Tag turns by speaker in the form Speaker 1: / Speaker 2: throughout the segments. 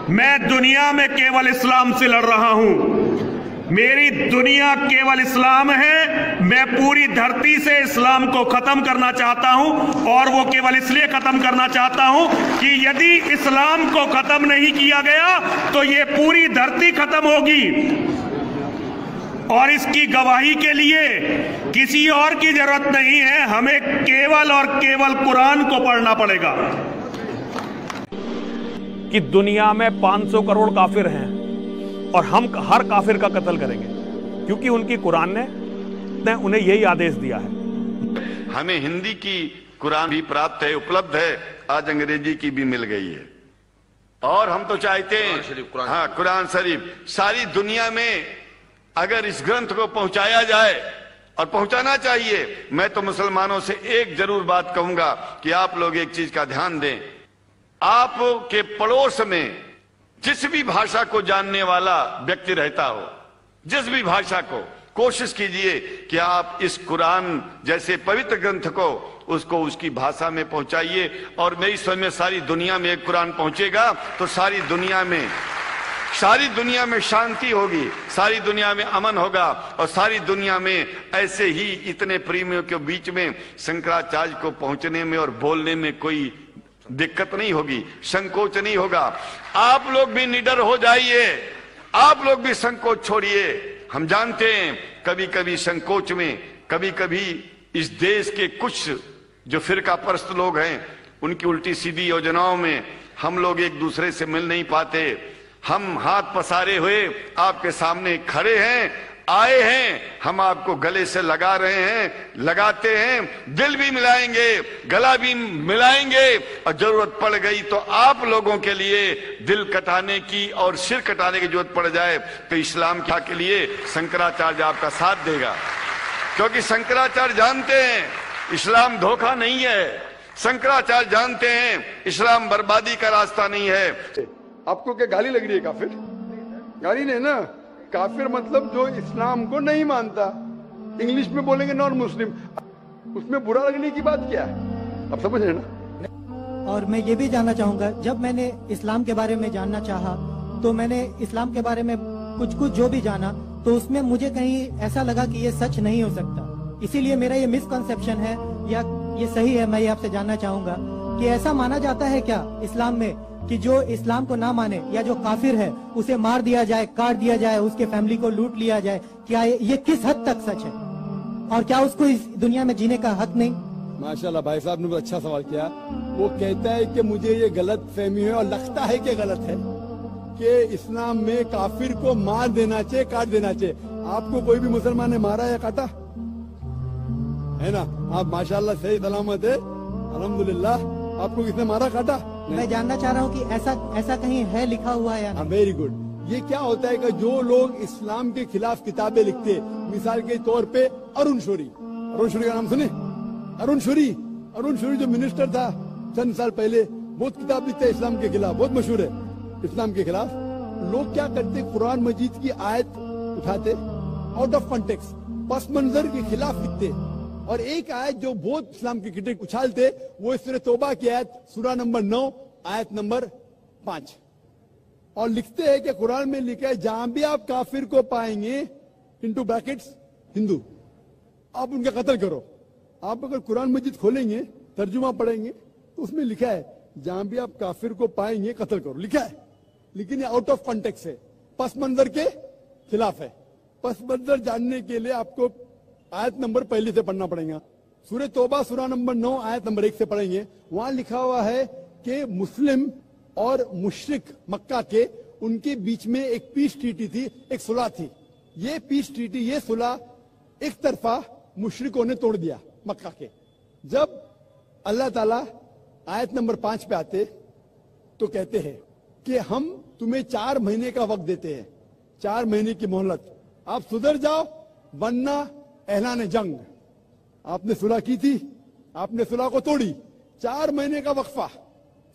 Speaker 1: میں دنیا میں کیول اسلام سے لڑ رہا ہوں، میری دنیا کیول اسلام ہے، میں پوری دھرتی سے اسلام کو ختم کرنا چاہتا ہوں، اور وہ کیول اس لیے ختم کرنا چاہتا ہوں کہ یدی اسلام کو ختم نہیں کیا گیا تو یہ پوری دھرتی ختم ہوگی، اور اس کی گواہی کے لیے کسی اور کی ضرورت نہیں ہے، ہمیں کیول اور کیول قرآن کو پڑھنا پڑے گا۔
Speaker 2: کہ دنیا میں 500 کروڑ کافر ہیں اور ہم ہر کافر کا قتل کریں گے، کیونکہ ان کی قرآن نے انہیں یہی آدیش دیا ہے۔
Speaker 3: ہمیں ہندی کی قرآن بھی پراپت ہے، اپلبدھ ہے، آج انگریزی کی بھی مل گئی ہے، اور ہم تو چاہتے ہیں قرآن شریف ساری دنیا میں اگر اس گرنتھ کو پہنچایا جائے، اور پہنچانا چاہیے۔ میں تو مسلمانوں سے ایک ضرور بات کہوں گا کہ آپ لوگ ایک چیز کا دھیان دیں، آپ کے پڑوس میں جس بھی بھاشا کو جاننے والا ویکتی رہتا ہو، جس بھی بھاشا کو، کوشش کیجئے کہ آپ اس قرآن جیسے پوتر گرنتھ کو اس کی بھاشا میں پہنچائیے، اور میری سمجھ میں ساری دنیا میں ایک قرآن پہنچے گا تو ساری دنیا میں شانتی ہوگی، ساری دنیا میں امن ہوگا، اور ساری دنیا میں ایسے ہی اتنے پریمیوں کے بیچ میں شنکراچاریہ کو پہنچنے میں اور بولنے میں کوئی دقت نہیں ہوگی، سنکوچ نہیں ہوگا۔ آپ لوگ بھی نڈر ہو جائیے، آپ لوگ بھی سنکوچ چھوڑیے۔ ہم جانتے ہیں کبھی کبھی سنکوچ میں، کبھی کبھی اس دیش کے کچھ جو فرقہ پرست لوگ ہیں ان کی الٹی سیدھی یوجناؤں میں ہم لوگ ایک دوسرے سے مل نہیں پاتے۔ ہم ہاتھ پسارے ہوئے آپ کے سامنے کھڑے ہیں، آئے ہیں، ہم آپ کو گلے سے لگا رہے ہیں، لگاتے ہیں، دل بھی ملائیں گے، گلا بھی ملائیں گے، اور ضرورت پڑ گئی تو آپ لوگوں کے لیے دل کٹانے کی اور سر کٹانے کی ضرورت پڑ جائے تو اسلام کے لیے شنکراچاریہ آپ کا ساتھ دے گا، کیونکہ شنکراچاریہ جانتے ہیں اسلام دھوکہ نہیں ہے، شنکراچاریہ جانتے ہیں اسلام بربادی کا راستہ نہیں ہے۔
Speaker 4: آپ کو کیا گالی لگ رہی ہے کافر؟ گالی نہیں نا، کافر مطلب جو اسلام کو نہیں مانتا، انگلش میں بولیں گے نان مسلم، اس میں برا لگنے کی بات کیا ہے؟ آپ سمجھ رہے نا؟
Speaker 5: اور میں یہ بھی جاننا چاہوں گا، جب میں نے اسلام کے بارے میں جاننا چاہا تو میں نے اسلام کے بارے میں کچھ جو بھی جانا تو اس میں مجھے کہیں ایسا لگا کہ یہ سچ نہیں ہو سکتا، اسی لیے میرا یہ مسکنسیپشن ہے یا یہ صحیح ہے، میں یہ آپ سے جاننا چاہوں گا کہ ایسا مانا جاتا ہے کیا اسلام میں کہ جو اسلام کو نہ مانے یا جو کافر ہے اسے مار دیا جائے، کاٹ دیا جائے، اس کے فیملی کو لوٹ لیا جائے، کیا یہ کس حد تک سچ ہے، اور کیا اس کو اس دنیا میں جینے کا حق نہیں؟
Speaker 6: ماشاءاللہ بھائی صاحب نے بہت اچھا سوال کیا۔ وہ کہتا ہے کہ مجھے یہ غلط فہمی ہے اور لگتا ہے کہ غلط ہے کہ اسلام میں کافر کو مار دینا چاہیے، کاٹ دینا چاہیے۔ آپ کو کوئی بھی مسلمان نے مارا یا کاٹا ہے نا؟ آپ ماشاءاللہ صحیح سلامت ہے، الحمدللہ۔ آپ کو کس نے مارا کاٹا؟
Speaker 5: میں جاننا چاہ رہا ہوں کہ ایسا کہیں ہے لکھا ہوا ہے یا نہیں؟
Speaker 6: Very good. یہ کیا ہوتا ہے کہ جو لوگ اسلام کے خلاف کتابیں لکھتے، مثال کے طور پہ ارون شوری کا نام سنے؟ ارون شوری جو منسٹر تھا چند سال پہلے، بہت کتاب لکھتے اسلام کے خلاف، بہت مشہور ہے اسلام کے خلاف۔ لوگ کیا کرتے، قرآن مجید کی آیت اٹھاتے، آؤٹ آف کانٹیکسٹ، پس منظر کے خلاف لکھتے، اور ایک آیت جو بہت اسلام کی کرٹک اچھالتے وہ سورہ توبہ کی آیت، سورہ نمبر 9 آیت نمبر 5، اور لکھتے ہیں کہ قرآن میں لکھا ہے جہاں بھی آپ کافر کو پائیں گے انٹو بریکٹس ہندو، آپ ان کا قتل کرو۔ آپ اگر قرآن مجید کھولیں گے، ترجمہ پڑھیں گے تو اس میں لکھا ہے جہاں بھی آپ کافر کو پائیں گے قتل کرو، لکھا ہے، لیکن یہ آؤٹ آف کانٹیکس ہے، پس منظر کے خلاف ہے۔ پس منظر جاننے کے لیے آپ کو آیت نمبر پہلے سے پڑھنا پڑے گا۔ سورہ توبہ سورہ نمبر 9 آیت نمبر 1 سے پڑھیں گے، وہاں لکھا ہوا ہے کہ مسلم اور مشرک مکہ کے ان کے بیچ میں ایک پیس ٹریٹی تھی، ایک صلح تھی۔ یہ پیس ٹریٹی، یہ صلح ایک طرفہ مشرکوں نے توڑ دیا مکہ کے۔ جب اللہ تعالیٰ آیت نمبر 5 پہ آتے تو کہتے ہیں کہ ہم تمہیں 4 مہینے کا وقت دیتے ہیں، 4 مہینے کی مہلت، آپ سدھر جاؤ ورنہ اعلان جنگ۔ آپ نے صلح کی تھی، آپ نے صلح کو توڑی، 4 مہینے کا وقفہ،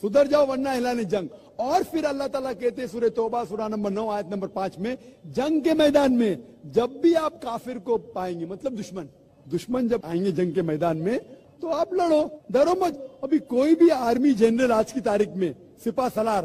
Speaker 6: سدھر جاؤ ورنہ اعلان جنگ۔ اور پھر اللہ تعالیٰ کہتے ہیں سورہ توبہ سورہ نمبر 9 آیت نمبر 5 میں، جنگ کے میدان میں جب بھی آپ کافر کو پائیں گے، مطلب دشمن جب آئیں گے جنگ کے میدان میں تو آپ لڑو، ڈرو مت۔ ابھی کوئی بھی آرمی جنرل آج کی تاریخ میں، سپاہ سالار،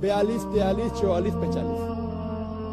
Speaker 6: 42, 43, 44, 45,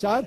Speaker 6: 4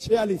Speaker 6: 46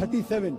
Speaker 6: 37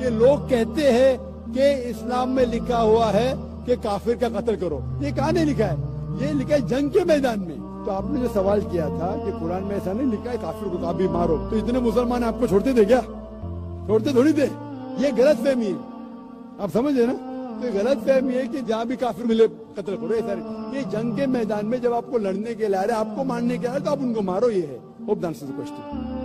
Speaker 6: کہ لوگ کہتے ہیں کہ اسلام میں لکھا ہوا ہے کہ کافر کا قتل کرو. یہ کہاں نہیں لکھا ہے؟ یہ لکھا ہے جنگ کے میدان میں. تو آپ نے جو سوال کیا تھا کہ قرآن میں ایسا نہیں لکھا ہے کافر کو کبھی مارو، تو اتنے مسلمان آپ کو چھوڑتے تھے کیا؟ چھوڑتے تھوڑی تھے. یہ غلط فہمی ہے، آپ سمجھے نا؟ تو یہ غلط فہمی ہے کہ جہاں بھی کافر ملے قتل کرو. یہ جنگ کے میدان میں جب آپ کو لڑنے کے لیے آ رہے، آپ کو مارنے کے آ رہے، تو آپ ان کو مارو. یہ ہے. Hope the answers the question.